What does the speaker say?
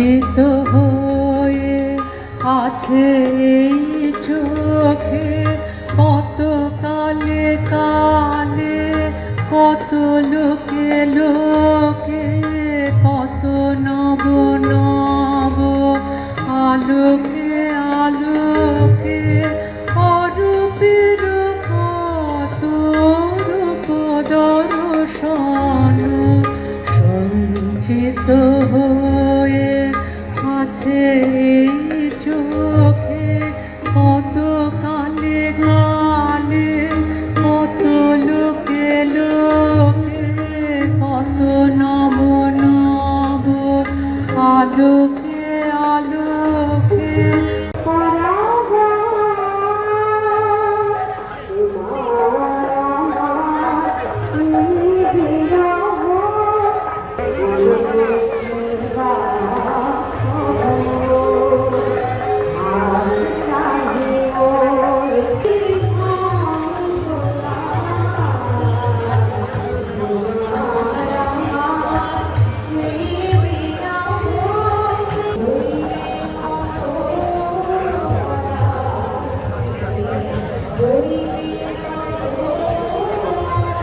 চিত হয়ে আছে এই চোখে কত কালে কালে, কত লোকে লোকে, কত নব নব আলোকে আলোকে, অরূপের কত রূপ দর্শন সঞ্চিত হয়ে আছে এই চোখে কত কালে কালে, কত লোকে লোকে, কত নব নব আলোকে।